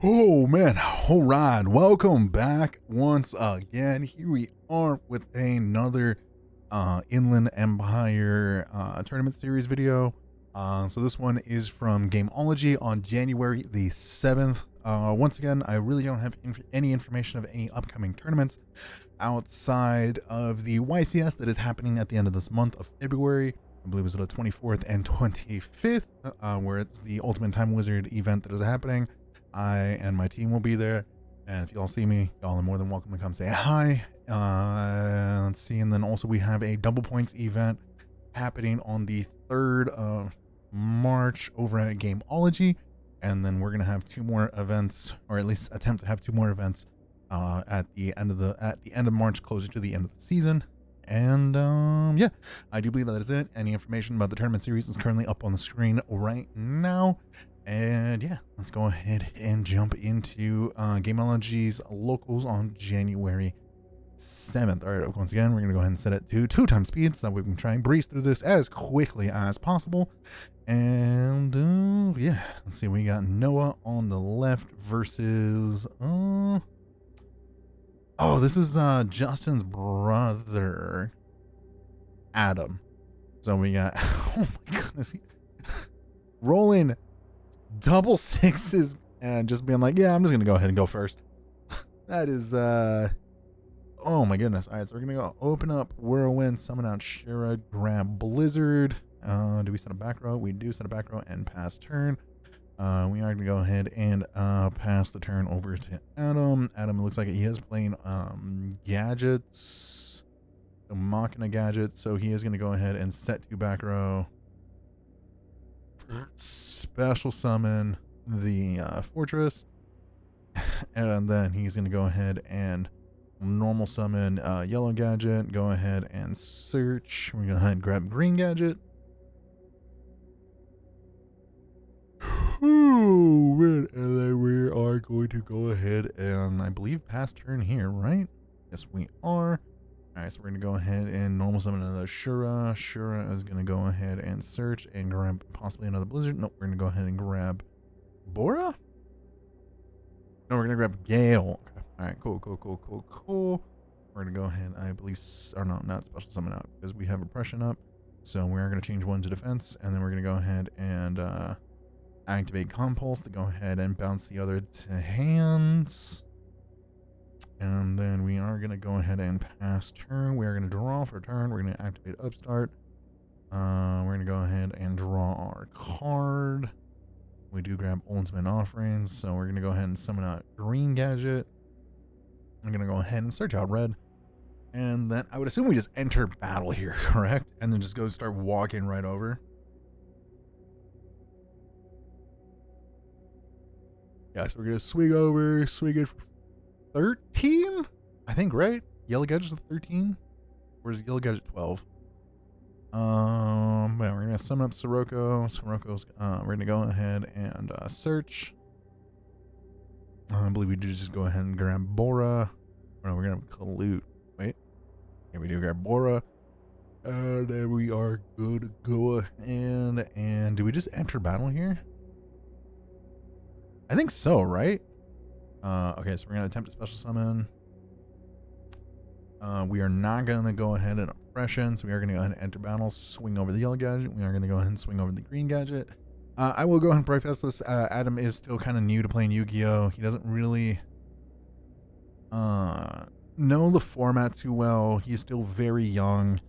Oh man, all right. Welcome back once again. Here we are with another Inland Empire tournament series video. So this one is from Gameology on January the 7th. Once again, I really don't have any information of any upcoming tournaments outside of the YCS that is happening at the end of this month of February. I believe it's the 24th and 25th, where it's the Ultimate Time Wizard event that is happening. I and my team will be there, and if y'all see me, y'all are more than welcome to come say hi. Let's see, and then also we have a double points event happening on the 3rd of March over at Gameology, and then we're gonna have two more events, or at least attempt to have two more events at the end of March, closer to the end of the season. And yeah, I do believe that is it. Any information about the tournament series is currently up on the screen right now. And yeah, let's go ahead and jump into Gameology's locals on January 7th. All right, once again, we're going to go ahead and set it to 2x speed so that we can try and breeze through this as quickly as possible. And yeah, let's see. We got Noah on the left versus... oh, this is Justin's brother, Adam. So we got... oh my goodness. Rolling double sixes and just being like, yeah, I'm just gonna go ahead and go first. That is oh my goodness. All right, so we're gonna go open up Whirlwind, summon out Shira, grab Blizzard. Do we set a back row? We do set a back row and pass turn. We are gonna go ahead and pass the turn over to Adam. Adam, it looks like he is playing gadgets, so Machina gadgets, so he is gonna go ahead and set to back row, special summon the fortress, and then he's going to go ahead and normal summon yellow gadget, go ahead and search. We're going to go ahead and grab green gadget. Oh man, and then we are going to go ahead and I believe pass turn here, right? Yes, we are. Alright, so we're going to go ahead and normal summon another Shura. Shura is going to go ahead and search and grab possibly another Blizzard. Nope, we're going to go ahead and grab Bora? No, we're going to grab Gale. Okay. Alright, cool. We're going to go ahead, I believe, or no, not special summon out, because we have oppression up. So we are going to change one to defense, and then we're going to go ahead and activate Compulse to go ahead and bounce the other to hands. And then we are going to go ahead and pass turn. We are going to draw for turn. We're going to activate Upstart. We're going to go ahead and draw our card. We do grab Ultimate Offerings. So we're going to go ahead and summon out Green Gadget. I'm going to go ahead and search out Red. And then I would assume we just enter battle here, correct? And then just go start walking right over. Yeah, so we're going to swing over, swing it for 13, I think, right? Yellow Gadget's 13. Where's Yellow Gadget 12? Yeah, we're gonna summon up Sirocco. Sirocco's we're gonna go ahead and search. I believe we do just go ahead and grab Bora. Oh, no, we're gonna collude. Wait. Yeah, we do grab Bora. And then we are good to go ahead and do we just enter battle here? I think so, right? Okay, so we're going to attempt a special summon. We are not going to go ahead and oppression, so we are going to go ahead and enter battle, swing over the yellow gadget. We are going to go ahead and swing over the green gadget. I will go ahead and preface this. Adam is still kind of new to playing Yu-Gi-Oh! He doesn't really know the format too well. He's still very young,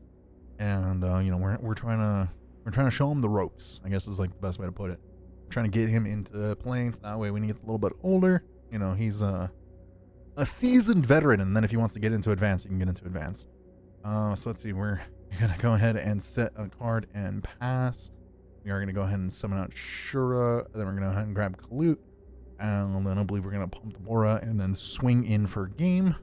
and you know, we're trying to show him the ropes, I guess is like the best way to put it. We're trying to get him into playing, so that way when he gets a little bit older, you know, he's a seasoned veteran, and then if he wants to get into advanced, he can get into advanced. So let's see, we're gonna go ahead and set a card and pass. We are gonna go ahead and summon out Shura, then we're gonna go ahead and grab Kalut, and then I believe we're gonna pump the Bora and then swing in for game.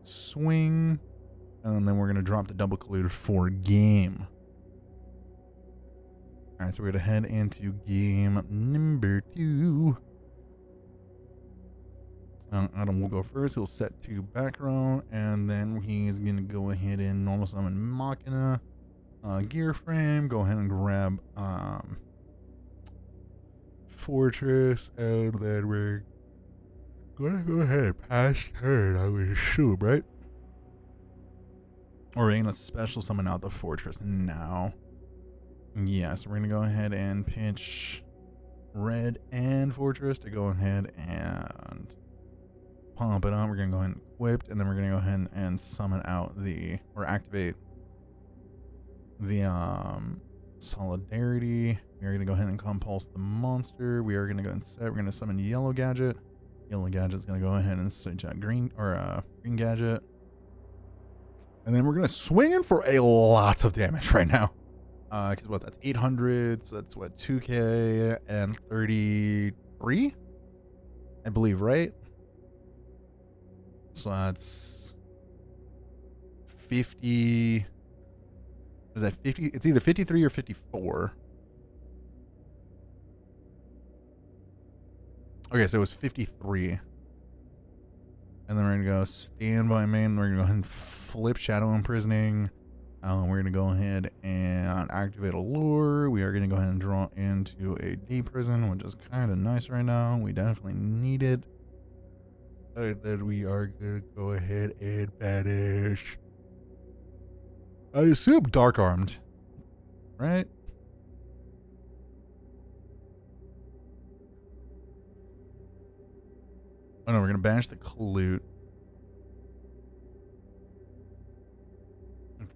Swing. And then we're going to drop the double collude for game. All right, so we're going to head into game number 2. Adam will go first. He'll set 2 back row, and then he's gonna go ahead and normal summon Machina, gear frame. Go ahead and grab Fortress, and then we're gonna go ahead and pass turn, I would assume, right? Or we're gonna special summon out the Fortress now. Yeah, so we're gonna go ahead and pinch Red and Fortress to go ahead and pump it on. We're gonna go ahead and equip, and then we're gonna go ahead and summon out or activate the Solidarity. We're gonna go ahead and compulse the monster. We are gonna go and set. We're gonna summon Yellow Gadget. Yellow Gadget's gonna go ahead and switch out Green Gadget, and then we're gonna swing in for a lot of damage right now. Because what, that's 800, so that's what, 2k and 33, I believe, right? So that's 50. Is that 50? It's either 53 or 54. Okay, so it was 53. And then we're gonna go standby main. We're gonna go ahead and flip Shadow Imprisoning. We're gonna go ahead and activate a lure. We are gonna go ahead and draw into a day prison, which is kind of nice right now. We definitely need it. And then we are gonna go ahead and banish, I assume, Dark Armed, right? Oh no, we're gonna banish the Clute.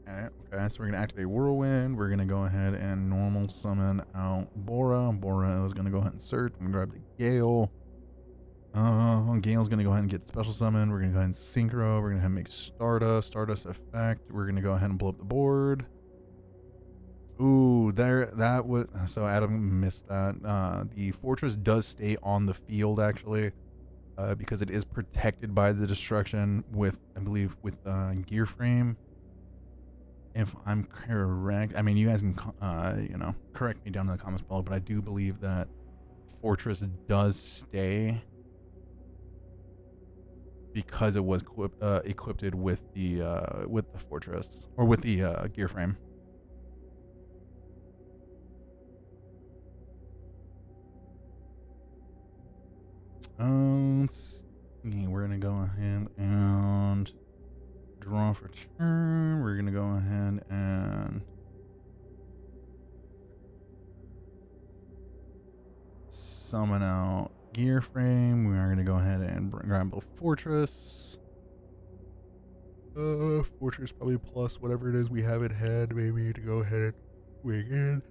Okay, so we're gonna activate Whirlwind. We're gonna go ahead and normal summon out Bora. Bora is gonna go ahead and search. I'm gonna grab the Gale. Gale's gonna go ahead and get special summon. We're gonna go ahead and synchro. We're gonna have make Stardust effect. We're gonna go ahead and blow up the board. Ooh, that was, so Adam missed that. The Fortress does stay on the field actually, because it is protected by the destruction with, I believe, with gear frame. If I'm correct, I mean, you guys can, correct me down in the comments below, but I do believe that Fortress does stay because it was equipped with the Fortress, or with the gear frame. Let's see, we're gonna go ahead and draw for turn. We're gonna go ahead and summon out gear frame. We are gonna go ahead and grab both Fortress. Fortress probably plus whatever it is we have in hand, maybe, to go ahead and swing in.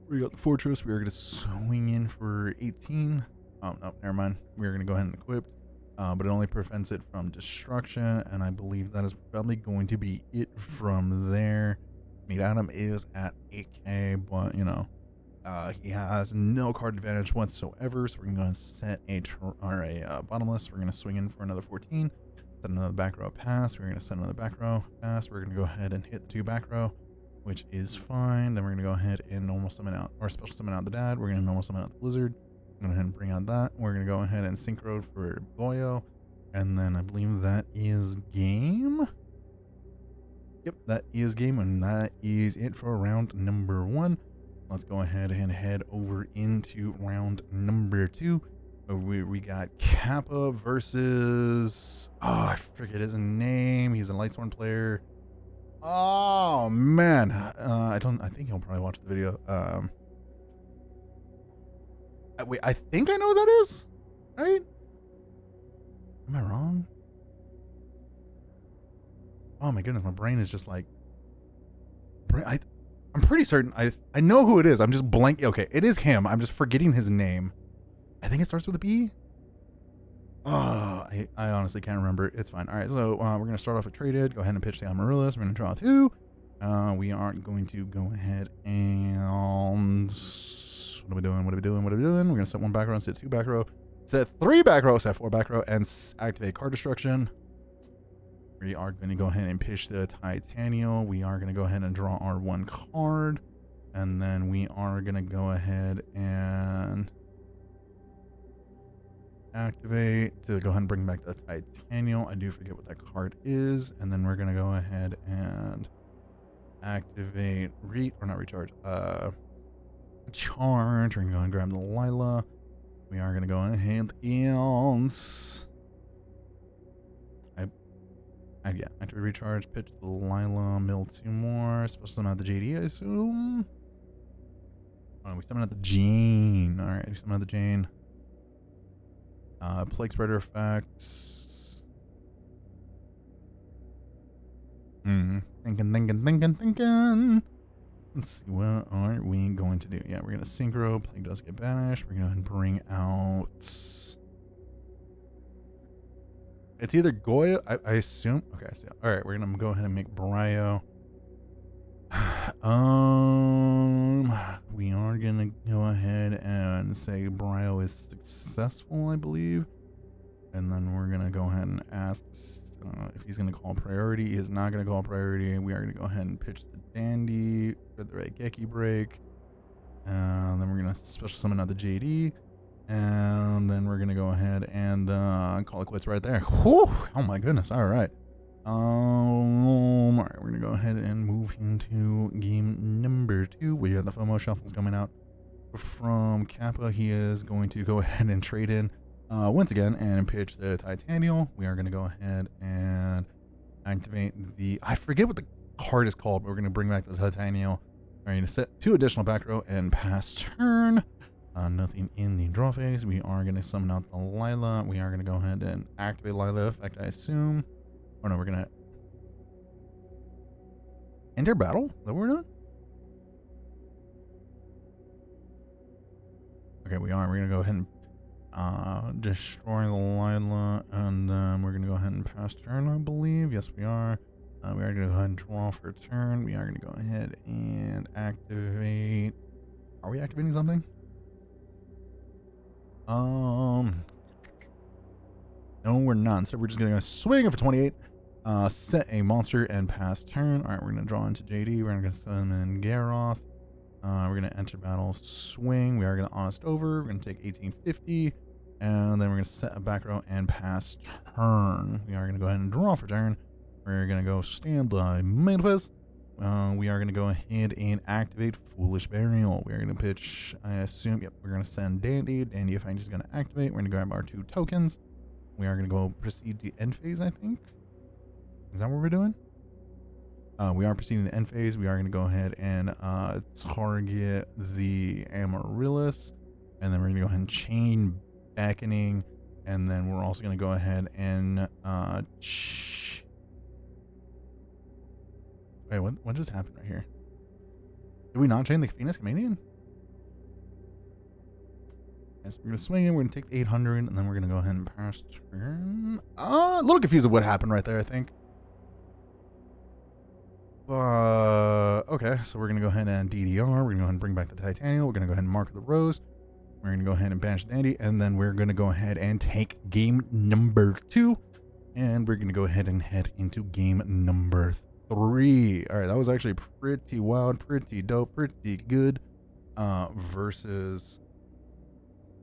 We got the Fortress. We are gonna swing in for 18. Oh no, never mind. We are gonna go ahead and equip. But it only prevents it from destruction, and I believe that is probably going to be it from there. I mean, Adam is at 8k, but he has no card advantage whatsoever, so we're gonna go and set a bottomless. We're gonna swing in for another 14, set another back row pass. We're gonna set another back row pass. We're gonna go ahead and hit the 2 back row, which is fine. Then we're gonna go ahead and normal summon out, or special summon out the Dad. We're gonna normal summon out the Blizzard. Go ahead and bring out that. We're gonna go ahead and synchro for Yugioh, and then I believe that is game. Yep, that is game, and that is it for round number 1. Let's go ahead and head over into round number 2. We got Kappa versus, I forget his name. He's a Lightsworn player. Oh man, I think he'll probably watch the video. Wait, I think I know what that is, right? Am I wrong? Oh my goodness, my brain is just like, I'm pretty certain I know who it is. I'm just blank. Okay, it is him. I'm just forgetting his name. I think it starts with a B. Oh, I honestly can't remember. It's fine. All right, so we're gonna start off with traded. Go ahead and pitch the Amaryllis. We're gonna draw 2. We are going to go ahead and, what are we doing? We're gonna set 1 back row, set 2 back row, set 3 back row, set 4 back row, and activate card destruction. We are going to go ahead and pitch the Titanium. We are going to go ahead and draw our 1 card, and then we are going to go ahead and activate to go ahead and bring back the Titanial. I do forget what that card is. And then we're going to go ahead and activate, charge. We're going to go and grab the Lila. We are going to go ahead and activate recharge, pitch the Lila, mill 2 more, special summon out the JD, I assume. Oh, we summon out the Jane. Alright, we summon out the Jane. Plague spreader effects. Thinking. Let's see, what are we going to do? Yeah, we're going to synchro. Plague does get banished. We're going to bring out... It's either Goya, I assume. Okay, so all right, we're going to go ahead and make Brio. We are going to go ahead and say Brio is successful, I believe. And then we're going to go ahead and ask if he's going to call priority. He is not going to call priority. We are going to go ahead and pitch the Dandy for the Raigeki break. And then we're going to special summon out the JD. And then we're going to go ahead and call it quits right there. Whew! Oh my goodness. All right. All right, we're going to go ahead and move into game number 2. We have the FOMO shuffles coming out from Kappa. He is going to go ahead and trade in once again and pitch the Titanial. We are going to go ahead and activate the... I forget what the card is called, but we're going to bring back the Titanial. We're going to set 2 additional back row and pass turn. Nothing in the draw phase. We are going to summon out the Lila. We are going to go ahead and activate Lila effect, I assume. Oh no, we're going to enter battle? Is that what we're doing? Okay, we are. We're going to go ahead and destroy the Lila, and then we're going to go ahead and pass turn, I believe. Yes, we are. We are going to go ahead and draw for a turn. We are going to go ahead and activate... Are we activating something? No, we're not. So we're just going to swing it for 28. Set a monster and pass turn. All right, we're going to draw into JD. We're going to summon Garoth. We're going to enter battle, swing. We are going to honest over. We're going to take 1850. And then we're going to set a back row and pass turn. We are going to go ahead and draw for turn. We're going to go standby manifest. We are going to go ahead and activate Foolish Burial. We are going to pitch, I assume, yep, we're going to send Dandy. Dandy effect is going to activate. We're going to grab our 2 tokens. We are going to go proceed to end phase, I think. Is that what we're doing? We are proceeding to end phase. We are going to go ahead and target the Amaryllis. And then we're going to go ahead and chain beckoning. And then we're also going to go ahead and... Wait, what just happened right here? Did we not chain the Phoenix Canadian? Yes, we're going to swing it. We're going to take the 800, and then we're going to go ahead and pass turn. A little confused of what happened right there, I think. Okay, so we're going to go ahead and DDR. We're going to go ahead and bring back the Titanial. We're going to go ahead and mark the rose. We're going to go ahead and banish the Dandy, and then we're going to go ahead and take game number 2. And we're going to go ahead and head into game number 3. All right, that was actually pretty wild, pretty dope, pretty good. Versus,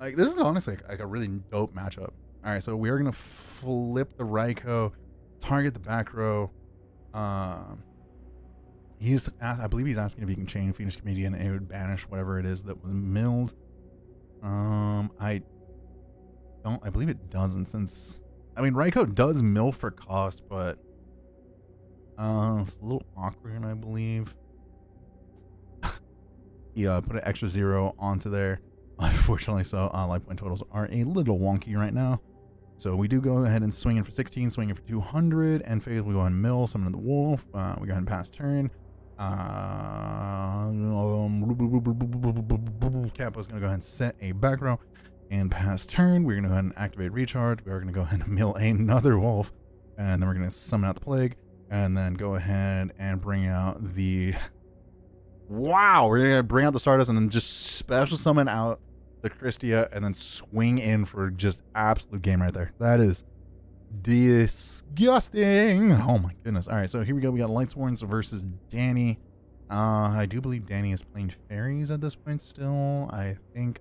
like, this is honestly like a really dope matchup. All right, so we are going to flip the Raikou, target the back row. I believe he's asking if he can chain Phoenix Comedian and it would banish whatever it is that was milled. I believe it doesn't, since, I mean, Raikou does mill for cost, but it's a little awkward, I believe. He put an extra 0 onto there, unfortunately, so life point totals are a little wonky right now. So we do go ahead and swing in for 16, swing in for 200, and phase we go ahead and mill, summon the wolf. We go ahead and pass turn. Capo's going to go ahead and set a back row and pass turn. We're going to go ahead and activate recharge. We are going to go ahead and mill another wolf, and then we're going to summon out the plague, and then go ahead and bring out the... Wow! We're going to bring out the Stardust and then just special summon out the Christia and then swing in for just absolute game right there. That is disgusting. Oh my goodness. All right, so here we go. We got Lightsworns versus Danny. I do believe Danny is playing fairies at this point still. I think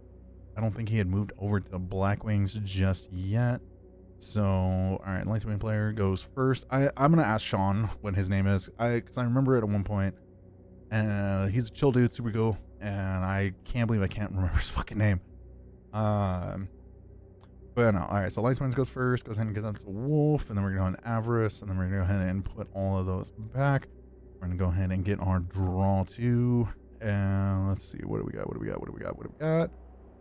I don't think he had moved over to Black Wings just yet. So, all right, Lightwing player goes first. I'm going to ask Sean what his name is. Because I remember it at one point. He's a chill dude, super cool. And I can't believe I can't remember his fucking name. But no, all right, so Lightwings goes first. Goes ahead and gets out to Wolf. And then we're going to go on Avarice. And then we're going to go ahead and put all of those back. We're going to go ahead and get our draw 2. And let's see, what do we got? What do we got? What do we got? What do we got?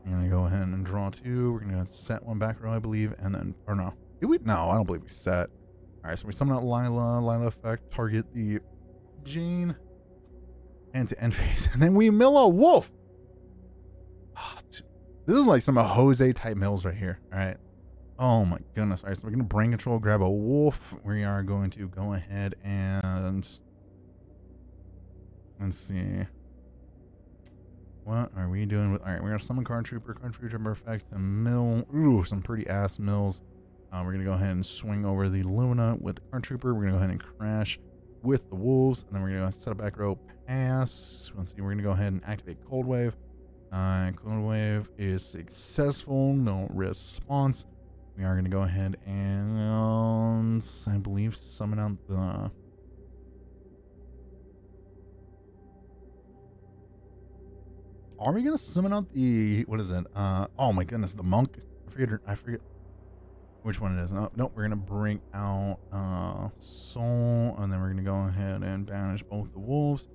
We're going to go ahead and draw 2. We're going to set one back row, I believe. And then, or no. Did we? No, I don't believe we set. All right, so we summon out Lila. Lila effect, target the Jane. And to end phase. And then we mill a Wolf. This is like some Jose type mills right here. All right. Oh my goodness. All right, so we're going to brain control, grab a Wolf. We are going to go ahead and let's see. What are we doing with? All right, we're gonna summon Card Trooper effects, and mill. Ooh, some pretty ass mills. We're gonna go ahead and swing over the Luna with the Card Trooper. We're gonna go ahead and crash with the Wolves, and then we're gonna set a back row pass. Let's see. We're gonna go ahead and activate Cold Wave. Cold Wave is successful. No response. We are gonna go ahead and I believe summon out the. Are we gonna summon out the, what is it? Oh my goodness, the monk. I forget which one it is. No, we're gonna bring out Soul, and then we're gonna go ahead and banish both the wolves,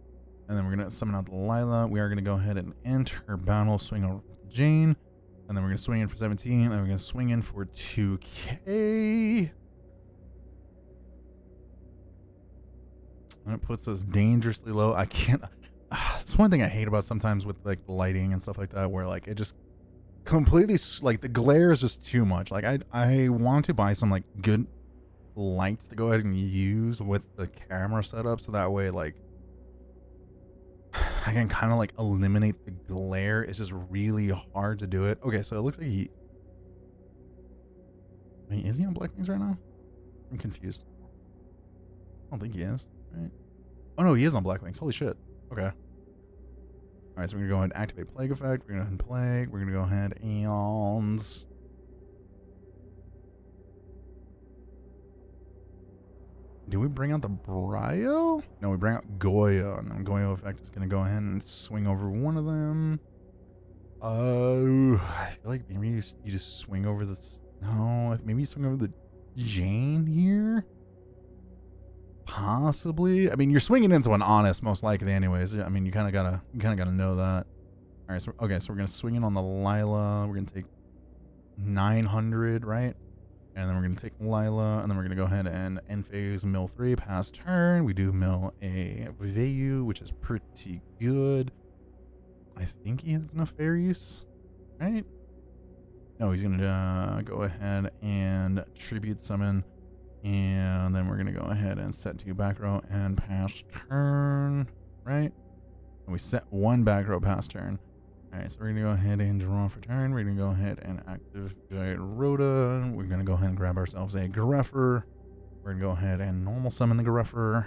and then we're gonna summon out the Lila. We are gonna go ahead and enter battle, swing over Jane, and then we're gonna swing in for 17, and then we're gonna swing in for 2K. And it puts us dangerously low. I can't. It's one thing I hate about sometimes with like the lighting and stuff like that, where like it just completely like the glare is just too much. Like I want to buy some like good lights to go ahead and use with the camera setup, so that way like I can kind of like eliminate the glare. It's just really hard to do it. Okay, so it looks like is he on Black Wings right now? I'm confused. I don't think he is. Right? Oh no, he is on Black Wings. Holy shit. Okay. Alright, so we're going to go ahead and activate Plague Effect. We're going to go ahead and Plague. We're going to go ahead and... Do we bring out the Brio? No, we bring out Goya. And then Goya Effect is going to go ahead and swing over one of them. I feel like maybe you just swing over this... No, maybe you swing over the Jane here? Possibly. I mean, you're swinging into an honest, most likely, anyways. I mean, you kind of gotta know that. All right. So okay, so we're gonna swing in on the Lila. We're gonna take 900, right? And then we're gonna take Lila, and then we're gonna go ahead and end phase mill 3, pass turn. We do mill a Vayu, which is pretty good. I think he has Nefarious, right? No, he's gonna go ahead and tribute summon. And then we're going to go ahead and set 2 back row and pass turn, right? And we set 1 back row pass turn. All right, so we're going to go ahead and draw for turn. We're going to go ahead and activate Rhoda. We're going to go ahead and grab ourselves a Greffer. We're going to go ahead and normal summon the Greffer.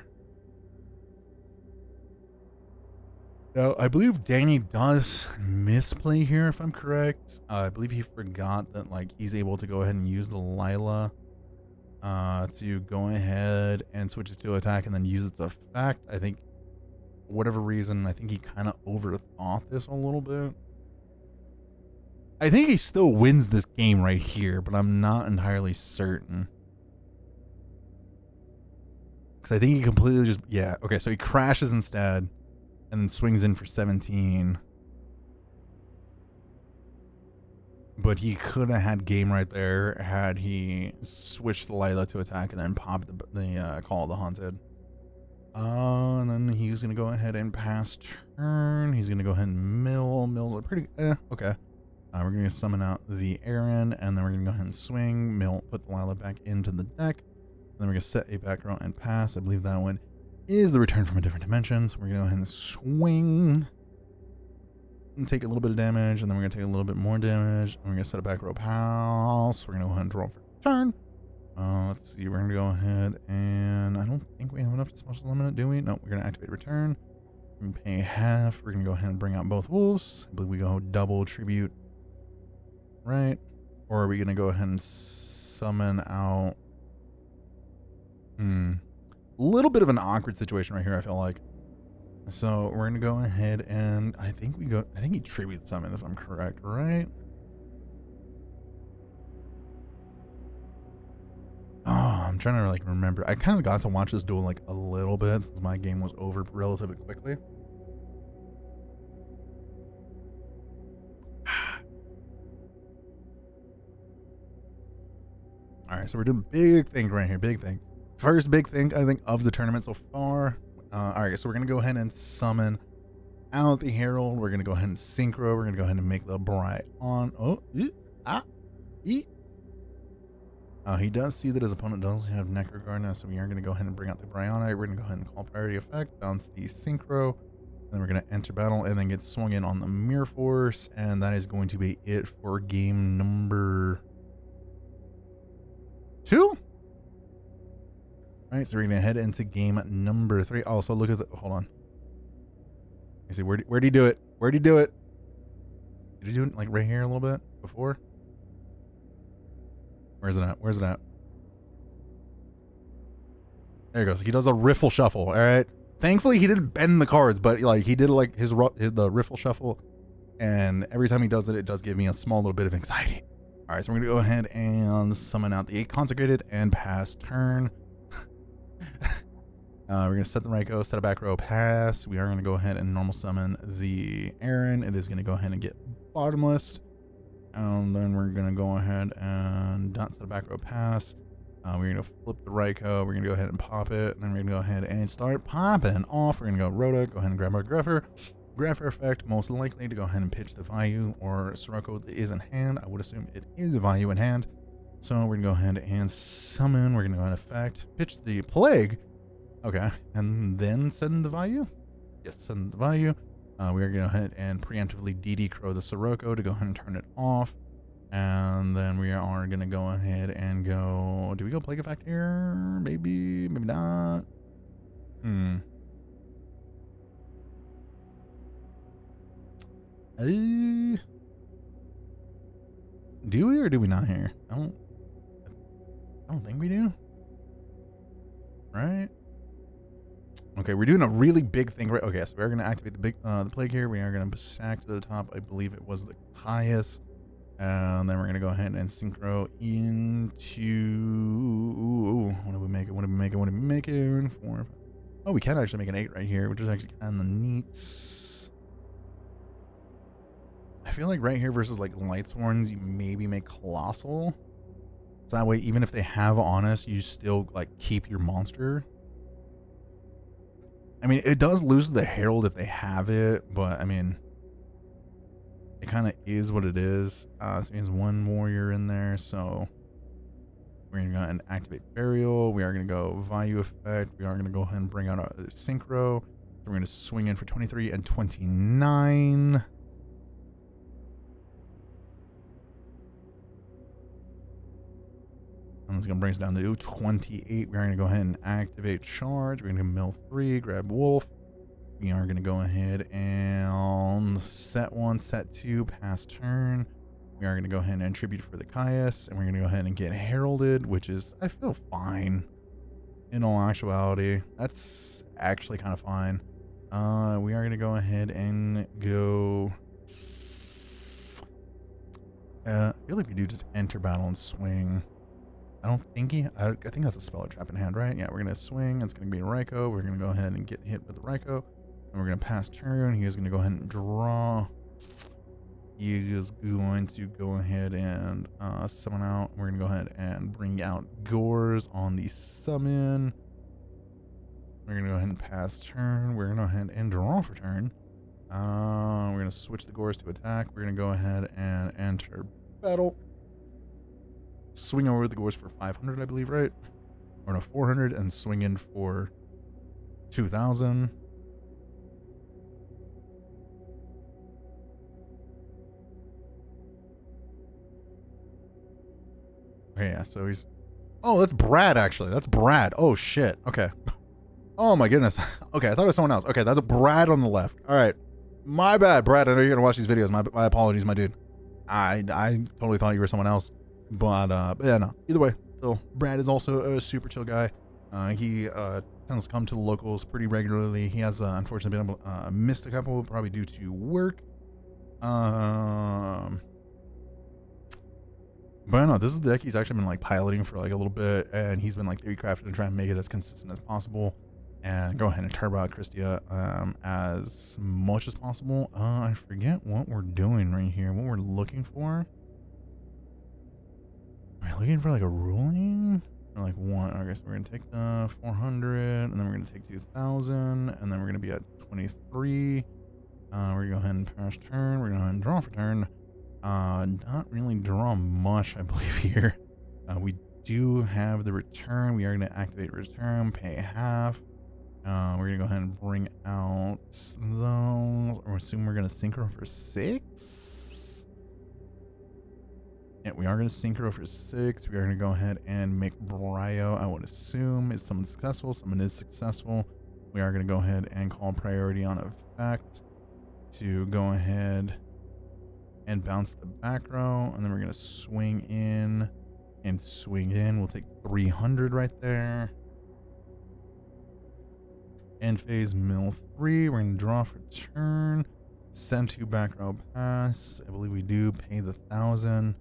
Now, I believe Danny does misplay here, if I'm correct. I believe he forgot that, like, he's able to go ahead and use the Lila to go ahead and switch it to attack and then use its effect. I think, for whatever reason, I think he kind of overthought this a little bit. I think he still wins this game right here, but I'm not entirely certain. Because I think he completely just... Yeah, okay, so he crashes instead and then swings in for 17. But he could have had game right there had he switched the Lila to attack and then popped the Call of the Haunted. And then he's going to go ahead and pass turn. He's going to go ahead and mill. Mills are pretty... okay. We're going to summon out the Aaron, and then we're going to go ahead and swing. Mill, put the Lila back into the deck. And then we're going to set a back row and pass. I believe that one is the return from a different dimension. So we're going to go ahead and swing. And take a little bit of damage, and then we're going to take a little bit more damage, and we're going to set a back row pals. We're going to go ahead and draw for turn. Let's see, we're going to go ahead, and I don't think we have enough to special summon it, do we? No, we're going to activate return. We're going to pay half. We're going to go ahead and bring out both wolves. I believe we go double tribute right? Or are we going to go ahead and summon out? A little bit of an awkward situation right here, I feel like. So we're going to go ahead and I think he tribute summon if I'm correct, right? Oh, I'm trying to like remember. I kind of got to watch this duel like a little bit since my game was over relatively quickly. All right, so we're doing big things right here. Big thing. First big thing I think of the tournament so far. All right, so we're gonna go ahead and summon out the Herald. We're gonna go ahead and synchro. We're gonna go ahead and make the bright on. Oh, he does see that his opponent does have Necroguard now, so we are gonna go ahead and bring out the Bryonite. We're gonna go ahead and call priority effect, bounce the synchro. Then we're gonna enter battle and then get swung in on the Mirror Force, and that is going to be it for game number 2. All right, so we're gonna head into game number 3. Also, look at the. Hold on. You see, where'd he do it? Where'd he do it? Did he do it like right here a little bit before? Where's it at? Where's it at? There he goes. He does a riffle shuffle. All right. Thankfully, he didn't bend the cards, but like he did like the riffle shuffle, and every time he does it, it does give me a small little bit of anxiety. All right, so we're gonna go ahead and summon out the 8 consecrated and pass turn. We're gonna set the right go, set a back row, pass. We are gonna go ahead and normal summon the Aaron. It is gonna go ahead and get bottomless, and then we're gonna go ahead and not set a back row, pass. We're gonna flip the Raikou. We're gonna go ahead and pop it, and then we're gonna go ahead and start popping off. We're gonna go Rhoda, go ahead and grab our Greffer. Greffer effect, most likely to go ahead and pitch the Vayu or Sirocco that is in hand. I would assume it is a Vayu in hand. So we're gonna go ahead and summon. We're gonna go ahead and effect, pitch the Plague. Okay, and then send the Vayu. Yes, send the Vayu. We're gonna go ahead and preemptively DD Crow the Sirocco to go ahead and turn it off. And then we are gonna go ahead and go. Do we go Plague effect here? Maybe, maybe not. Do we or do we not here? I don't think we do. Right? Okay, we're doing a really big thing, right? Okay, so we're gonna activate the Plague here. We are gonna stack to the top. I believe it was the Caius. And then we're gonna go ahead and synchro into. What do we make it? What do we make it? What do we make it? 4. Oh, we can actually make an 8 right here, which is actually kind of neat. I feel like right here versus like Lightsworns, you maybe make Colossal. So that way, even if they have Honest, you still like keep your monster. I mean, it does lose the Herald if they have it, but I mean, it kind of is what it is. So it means 1 warrior in there. So we're going to go ahead and activate Burial. We are going to go Vayu effect. We are going to go ahead and bring out our Synchro. We're going to swing in for 23 and 29. And it's going to bring us down to 28. We're going to go ahead and activate Charge. We're going to mill 3, grab Wolf. We are going to go ahead and set 1, set 2, pass turn. We are going to go ahead and tribute for the Caius, and we're going to go ahead and get Heralded, which is, I feel fine. In all actuality, that's actually kind of fine. We are going to go ahead and go. I feel like we do just enter battle and swing. I don't think I think that's a spell trap in hand, right? Yeah, we're going to swing. It's going to be a Raikou. We're going to go ahead and get hit with the Raikou. And we're going to pass turn. He is going to go ahead and draw. He is going to go ahead and summon out. We're going to go ahead and bring out Gores on the summon. We're going to go ahead and pass turn. We're going to go ahead and draw for turn. We're going to switch the Gores to attack. We're going to go ahead and enter battle. Swing over the Gores for 500, I believe, right? Or no, 400, and swing in for 2,000. Okay, yeah, so he's. Oh, that's Brad, actually. That's Brad. Oh, shit. Okay. Oh, my goodness. Okay, I thought it was someone else. Okay, that's Brad on the left. All right. My bad, Brad. I know you're going to watch these videos. My apologies, my dude. I totally thought you were someone else, but yeah, no. Either way, still, Brad is also a super chill guy. He tends to come to the locals pretty regularly. He has unfortunately been able missed a couple, probably due to work. But no, this is the deck he's actually been like piloting for like a little bit, and he's been like theory crafting to try and make it as consistent as possible, and go ahead and turbo out Christia as much as possible. I forget what we're doing right here, what we're looking for. We're looking for like a ruling or like one. Okay, so we're gonna take the 400, and then we're gonna take 2,000, and then we're gonna be at 23. We're gonna go ahead and pass turn. We're gonna go ahead and draw for turn. Not really draw much, I believe, here. We do have the return. We are going to activate return, pay half. We're going to go ahead and bring out those. Or assume we're going to synchro for 6. Yeah, we are going to synchro for 6. We are going to go ahead and make Brio, I would assume. Is someone successful? Someone is successful. We are going to go ahead and call priority on effect to go ahead and bounce the back row, and then we're gonna swing in and swing in. We'll take 300 right there. End phase mill 3. We're gonna draw for turn. Send to back row pass. I believe we do pay the 1,000,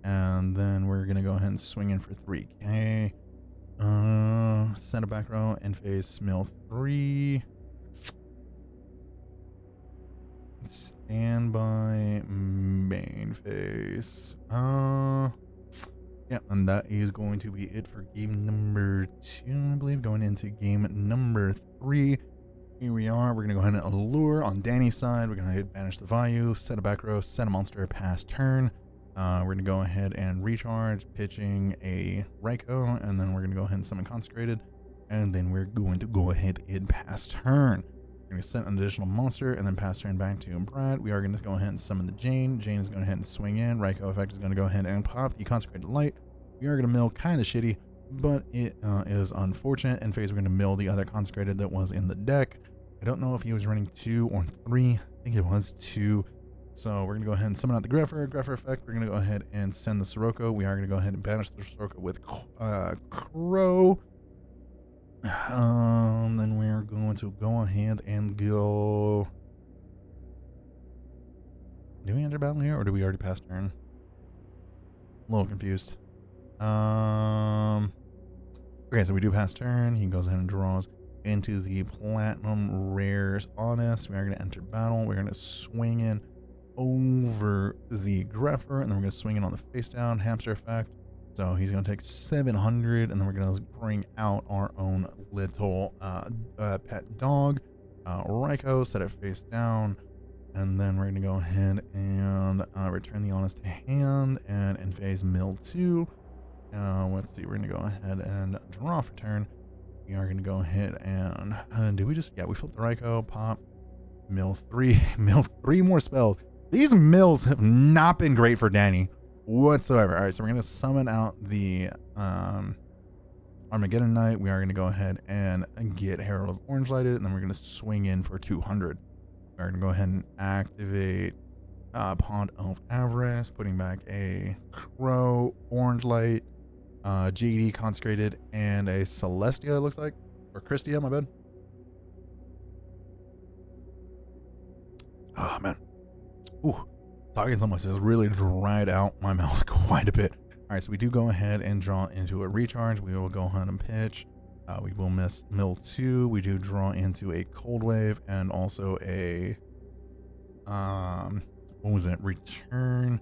and then we're gonna go ahead and swing in for 3K. Send a back row. End phase mill 3. Standby main phase. Yeah, and that is going to be it for game number 2, I believe. Going into game number 3. Here we are. We're gonna go ahead and allure on Danny's side. We're gonna hit banish the value, set a back row, set a monster, pass turn. We're gonna go ahead and recharge, pitching a Raikou, and then we're gonna go ahead and summon consecrated, and then we're going to go ahead and pass turn. We're going to send an additional monster and then pass turn back to Brad. We are going to go ahead and summon the Jane. Jane is going to go ahead and swing in. Raikou effect is going to go ahead and pop the consecrated light. We are going to mill kind of shitty, but it is unfortunate. In phase, we're going to mill the other consecrated that was in the deck. I don't know if he was running 2 or 3. I think it was 2. So we're going to go ahead and summon out the Greffer. Greffer effect. We're going to go ahead and send the Sirocco. We are going to go ahead and banish the Sirocco with Crow. Then we're going to go ahead and go. Do we enter battle here, or do we already pass turn? A little confused. Okay, so we do pass turn. He goes ahead and draws into the Platinum Rares Honest. We are going to enter battle. We're going to swing in over the Greffer, and then we're going to swing in on the face down hamster effect. So he's going to take 700, and then we're going to bring out our own little pet dog, Raikou, set it face down, and then we're going to go ahead and return the Honest to hand, and in phase mill 2. Let's see, we're going to go ahead and draw for turn. We are going to go ahead and did we just, yeah, we flipped the Raikou, pop, mill 3, mill 3 more spells. These mills have not been great for Danny whatsoever. All right, so we're going to summon out the Armageddon Knight. We are going to go ahead and get Herald of Orange Lighted, and then we're going to swing in for 200. We're going to go ahead and activate Pond of Avarice, putting back a Crow, Orange Light, JD Consecrated, and a Celestia, it looks like. Or Christia, my bad. Oh, man. Ooh. Talking so much has really dried out my mouth quite a bit. All right, so we do go ahead and draw into a recharge. We will go ahead and pitch. We will miss mill 2. We do draw into a cold wave and also a what was it? Return.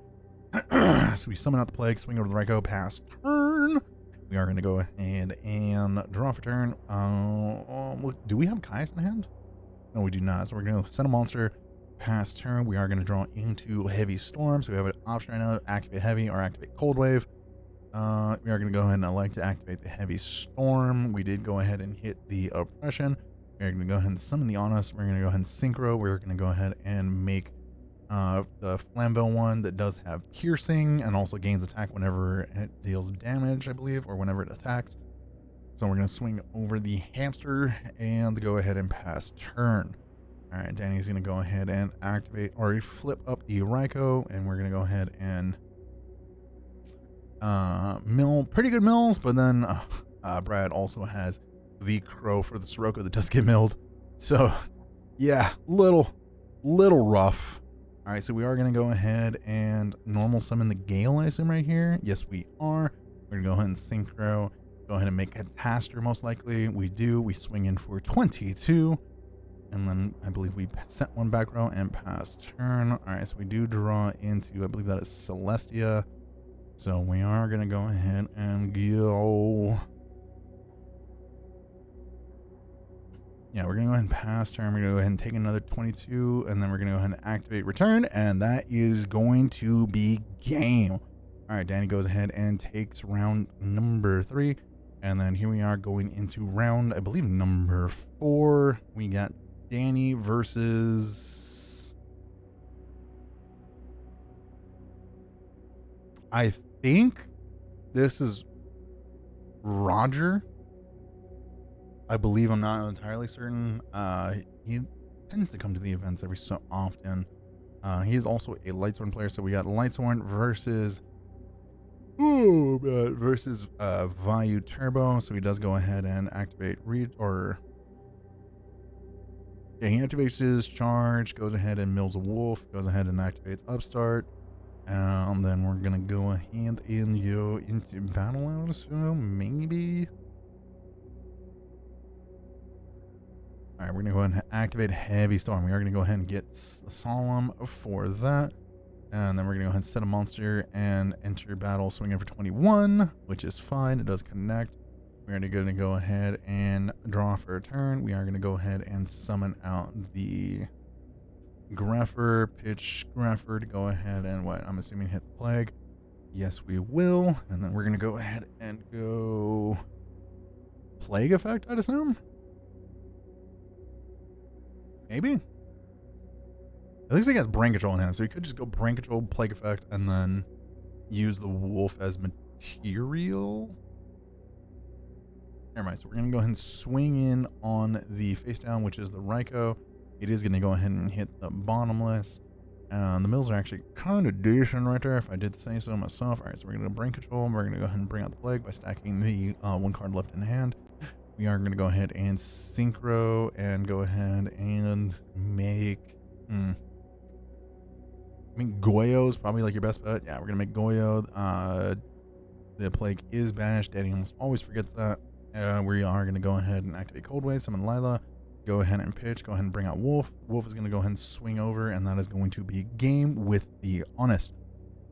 So we summon out the plague, swing over the Raikou, pass turn. We are going to go ahead and draw for turn. Do we have Kai's in hand? No, we do not. So we're going to send a monster. Pass turn. We are going to draw into Heavy Storm. So we have an option right now to activate Heavy or activate Cold Wave. We are going to go ahead and elect to activate the Heavy Storm. We did go ahead and hit the Oppression. We're going to go ahead and summon the Honest. We're going to go ahead and Synchro. We're going to go ahead and make the Flambeau one that does have Piercing and also gains attack whenever it deals damage, I believe, or whenever it attacks. So we're going to swing over the Hamster and go ahead and pass turn. All right, Danny's gonna go ahead and activate or flip up the Ryko, and we're gonna go ahead and mill pretty good mills, but then Brad also has the Crow for the Sirocco that does get milled. So yeah, little rough. All right, so we are gonna go ahead and normal summon the Gale, I assume, right here. Yes, we are. We're gonna go ahead and synchro. Go ahead and make Catastor most likely. We do. We swing in for 22. And then I believe we set one back row and pass turn. All right, so we do draw into, I believe that is Celestia. So we are going to go ahead and go. Yeah, we're going to go ahead and pass turn. We're going to go ahead and take another 22. And then we're going to go ahead and activate return. And that is going to be game. All right, Danny goes ahead and takes round number 3. And then here we are going into round, I believe, number 4. We got Danny versus, I think this is Roger. I believe, I'm not entirely certain. He tends to come to the events every so often. He is also a Lightsworn player, so we got Lightsworn versus Vayu Turbo. So he does go ahead and activate yeah, he activates his charge, goes ahead and mills a wolf, goes ahead and activates upstart. And then we're gonna go ahead and go into battle out, so maybe. Alright, we're gonna go ahead and activate Heavy Storm. We are gonna go ahead and get Solemn for that. And then we're gonna go ahead and set a monster and enter battle swinging for 21, which is fine. It does connect. We're gonna go ahead and draw for a turn. We are gonna go ahead and summon out the Greffer, pitch Greffer to go ahead and what? I'm assuming hit the plague. Yes, we will. And then we're gonna go ahead and go plague effect, I'd assume. Maybe. It looks like it has brain control in hand, so we could just go brain control, plague effect, and then use the wolf as material. Never mind. So we're going to go ahead and swing in on the face down, which is the Ryko. It is going to go ahead and hit the bottomless. The mills are actually kind of decent right there, if I did say so myself. All right, so we're going to brain control. We're going to go ahead and bring out the plague by stacking the one card left in hand. We are going to go ahead and synchro and go ahead and make. I mean, Goyo is probably like your best bet. Yeah, we're going to make Goyo. The plague is banished. Danny almost always forgets that. We are going to go ahead and activate Cold Wave, summon Lila, go ahead and pitch, go ahead and bring out Wolf. Wolf is going to go ahead and swing over, and that is going to be game with the Honest.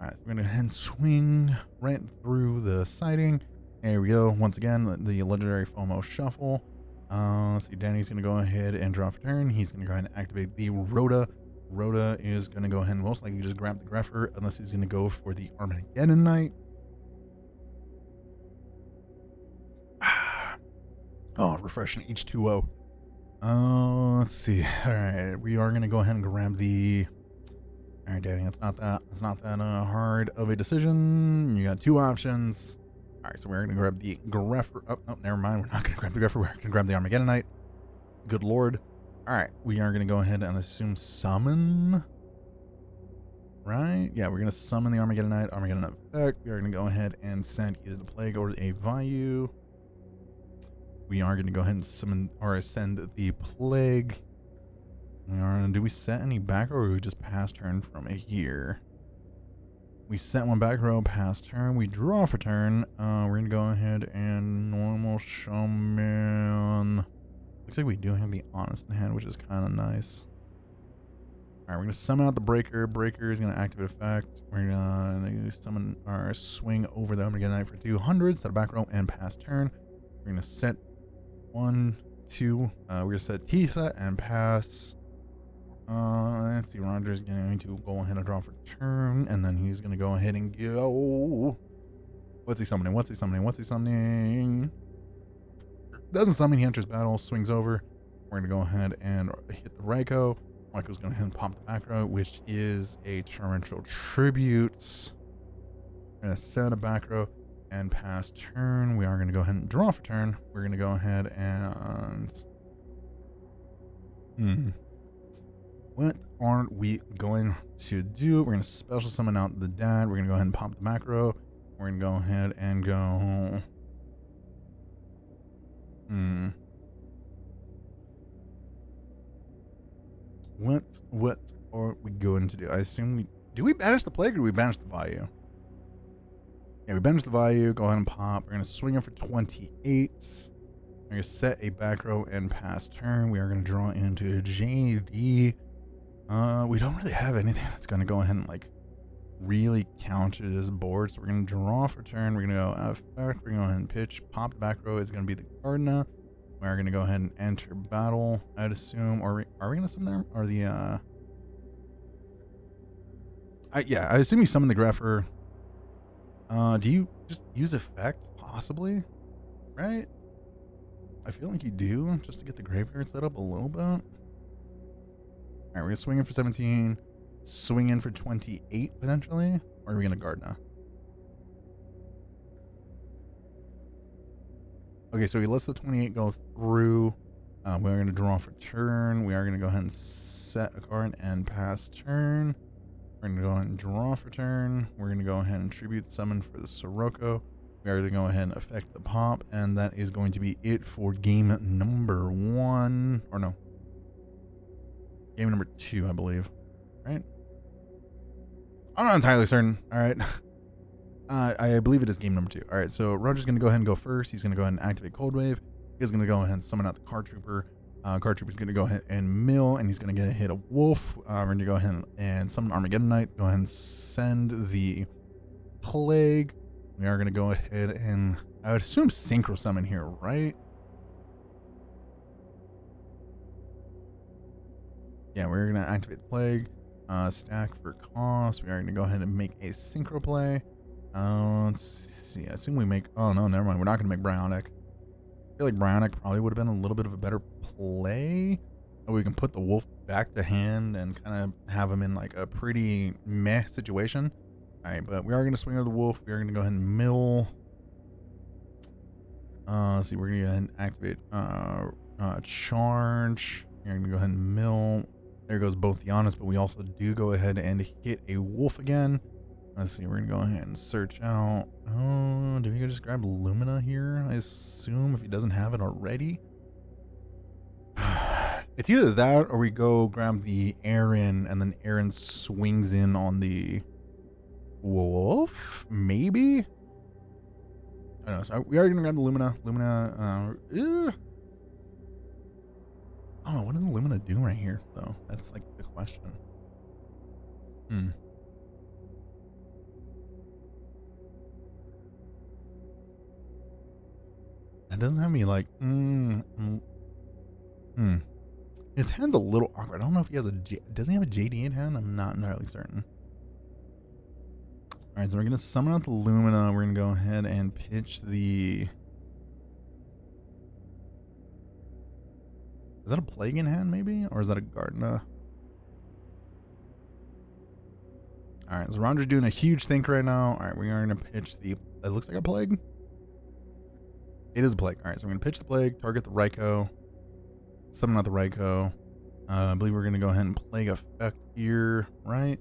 All right, so we're going to go ahead and swing right through the siding. There we go. Once again, the legendary FOMO Shuffle. Let's see, Danny's going to go ahead and draw for turn. He's going to go ahead and activate the Rhoda. Rhoda is going to go ahead and most likely just grab the Greffer, unless he's going to go for the Armageddon Knight. Oh, refreshing H2O. Let's see. All right, we are gonna go ahead and grab the. All right, Danny, that's not that hard of a decision. You got two options. All right, so we're gonna grab the Greffer. Oh, no, never mind. We're not gonna grab the Greffer. We're gonna grab the Armageddon Knight. Good lord. All right, we are gonna go ahead and assume summon. Right? Yeah, we're gonna summon the Armageddon Knight. Armageddon Knight effect. We are gonna go ahead and send either the Plague or a Vayu. We are going to go ahead and summon or send the Plague. We are. Do we set any back row, or do we just pass turn from here? We set one back row, pass turn. We draw for turn. We're going to go ahead and normal summon. Looks like we do have the Honest in hand, which is kind of nice. All right, we're going to summon out the Breaker. Breaker is going to activate effect. We're going to summon our swing over the Armageddon Knight for 200, set a back row, and pass turn. We're going to set 1, 2. We're gonna set T set and pass. Let's see. Roger's going to go ahead and draw for turn, and then he's gonna go ahead and go. What's he summoning? What's he summoning? What's he summoning? Doesn't summon. He enters battle, swings over. We're gonna go ahead and hit the Ryko. Ryko's gonna go ahead and pop the back row, which is a torrential tribute. We're gonna set a back row and pass turn. We are going to go ahead and draw for turn. We're going to go ahead and what are we going to do? We're going to special summon out the dad. We're going to go ahead and pop the macro. We're going to go ahead and go... What are we going to do? I assume we... Do we banish the plague or do we banish the value? Yeah, we banish the value. Go ahead and pop. We're going to swing it for 28. We're going to set a back row and pass turn. We are going to draw into JD. We don't really have anything that's going to go ahead and like really counter this board. So we're going to draw for turn. We're going to go effect. We're going to go ahead and pitch. Pop the back row is going to be the Gardena. We're going to go ahead and enter battle, I'd assume. Or are we going to summon them? Or the, yeah, I assume you summon the Grepher. Do you just use effect? Possibly, right? I feel like you do, just to get the graveyard set up a little bit. All right, we're going to swing in for 17. Swing in for 28, potentially. Or are we going to Gardena? Okay, so he lets the 28 go through. We're going to draw for turn. We are going to go ahead and set a card and pass turn. We're going to go ahead and draw for turn. We're going to go ahead and tribute summon for the Sirocco. We are going to go ahead and affect the pop. And that is going to be it for game number 1. Or no. Game number 2, I believe. Right? I'm not entirely certain. All right. I believe it is game number 2. All right, so Roger's going to go ahead and go first. He's going to go ahead and activate Cold Wave. He's going to go ahead and summon out the Card Trooper. Card Trooper's going to go ahead and mill, and he's going to get a hit a Wolf. We're going to go ahead and summon Armageddon Knight. Go ahead and send the Plague. We are going to go ahead and, I would assume, Synchro Summon here, right? Yeah, we're going to activate the Plague. Stack for cost. We are going to go ahead and make a Synchro play. Let's see. I assume we make... Oh, no, never mind. We're not going to make Bionic. I feel like Bionic probably would have been a little bit of a better play. We can put the Wolf back to hand and kind of have him in like a pretty meh situation. All right, but we are going to swing over the Wolf. We are going to go ahead and mill. Let's see. We're going to go ahead and activate charge. We're going to go ahead and mill. There goes both the Honest, but we also do go ahead and hit a Wolf again. Let's see, we're going to go ahead and search out. Oh, do we just grab Lumina here? I assume if he doesn't have it already. It's either that or we go grab the Aaron and then Aaron swings in on the Wolf? Maybe? I don't know. So we are going to grab the Lumina. I don't know. What does the Lumina do right here, though? That's like the question. That doesn't have me like, His hand's a little awkward. I don't know if he has does he have a JD in hand? I'm not entirely certain. All right, so we're going to summon out the Lumina. We're going to go ahead and pitch the... Is that a Plague in hand, maybe? Or is that a Gardena? All right, so Rondra's doing a huge think right now. All right, we are going to pitch the... It looks like a Plague. It is a Plague. All right, so we're going to pitch the Plague, target the Raikou, summon out the Raikou. I believe we're going to go ahead and Plague effect here, right?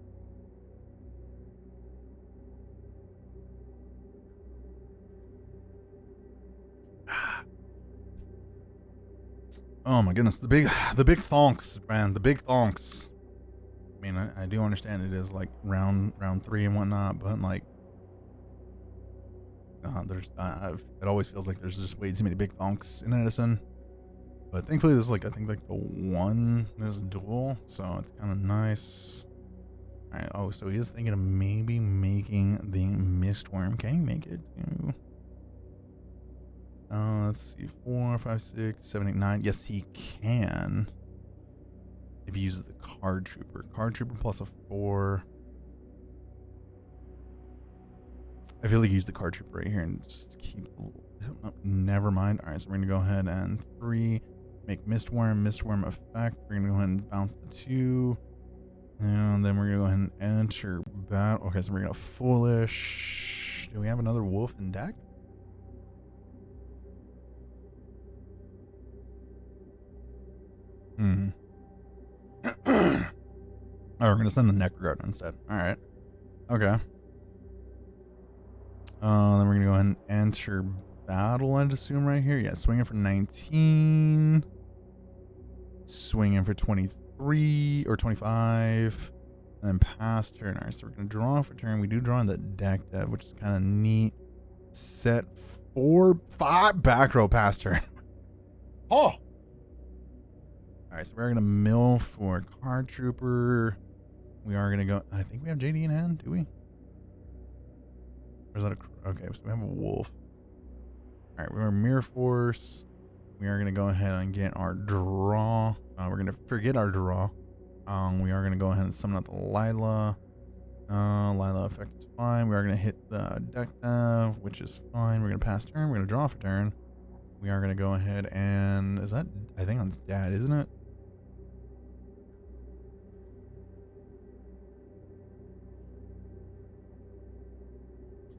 Oh my goodness, the big thonks, man, the big thonks. I mean, I do understand it is like round 3 and whatnot, but like, there's it always feels like there's just way too many big thonks in Edison. But thankfully, this is like I think like the one this duel, so it's kind of nice. All right. Oh, so he is thinking of maybe making the Mistworm. Can he make it? Let's see, 4, 5, 6, 7, 8, 9. Yes, he can. If he uses the Card Trooper. Card Trooper plus a 4. I feel like he used the Card Trooper right here and just keep... Oh, never mind. All right, so we're going to go ahead and 3. Make Mistworm effect. We're going to go ahead and bounce the 2. And then we're going to go ahead and enter battle. Okay, so we're going to Foolish. Do we have another Wolf in deck? Oh, we're gonna send the Necrogarden instead. All right. Okay. Then we're gonna go ahead and enter battle, I'd assume, right here. Yeah, swinging for 19. Swinging for 23 or 25. And then pass turn. All right, so we're gonna draw for turn. We do draw in the deck dev, which is kind of neat. Set 5 back row pass turn. Oh! All right, so we're gonna mill for Card Trooper. We are gonna go. I think we have JD in hand, do we? Or is that a? Okay, so we have a wolf. All right, we're Mirror Force. We are gonna go ahead and get our draw. We're gonna forget our draw. We are gonna go ahead and summon out the Lila. Lila effect is fine. We are gonna hit the deck dev, which is fine. We're gonna pass turn. We're gonna draw for turn. We are gonna go ahead and is that? I think that's Dad, isn't it?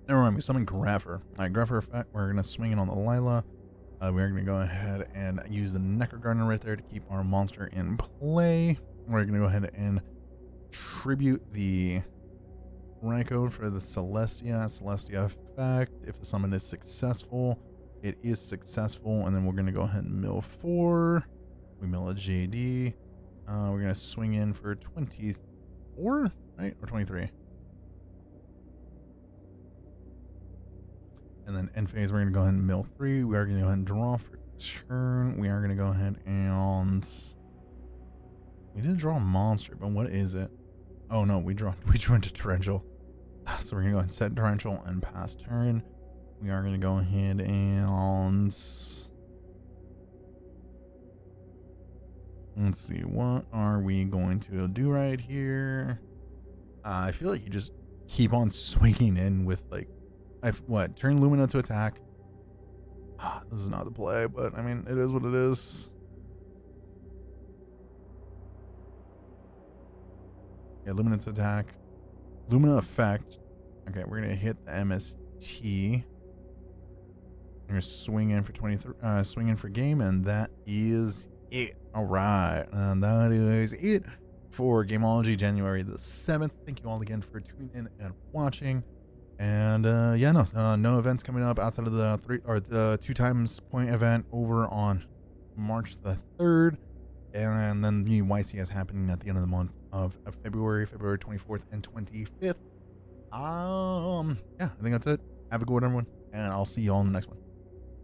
Never mind, we summon Greffer. Alright, Greffer effect. We're gonna swing it on the Lila. We're gonna go ahead and use the Necrogarden right there to keep our monster in play. We're gonna go ahead and tribute the Rhycode for the Celestia effect. If the summon is successful, it is successful, and then we're gonna go ahead and mill 4. We mill a JD. We're gonna swing in for 24, right? Or 23. And then end phase, we're going to go ahead and mill 3. We are going to go ahead and draw for turn. We are going to go ahead and... We did draw a monster, but what is it? Oh no, we drew into Torrential. So we're going to go ahead and set Torrential and pass turn. We are going to go ahead and... Let's see, what are we going to do right here? I feel like you just keep on swinging in with like... Turn Lumina to attack. This is not the play, but I mean, it is what it is. Yeah, Lumina to attack. Lumina effect. Okay, we're gonna hit the MST. We're gonna swing in for 23. Swing in for game, and that is it. All right, and that is it for Gameology January the 7th. Thank you all again for tuning in and watching. And yeah, no events coming up outside of the 2 times point event over on March the 3rd, and then the YCS happening at the end of the month of February 24th and 25th. Yeah, I think that's it. Have a good one, everyone, and I'll see you all in the next one.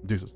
Deuces.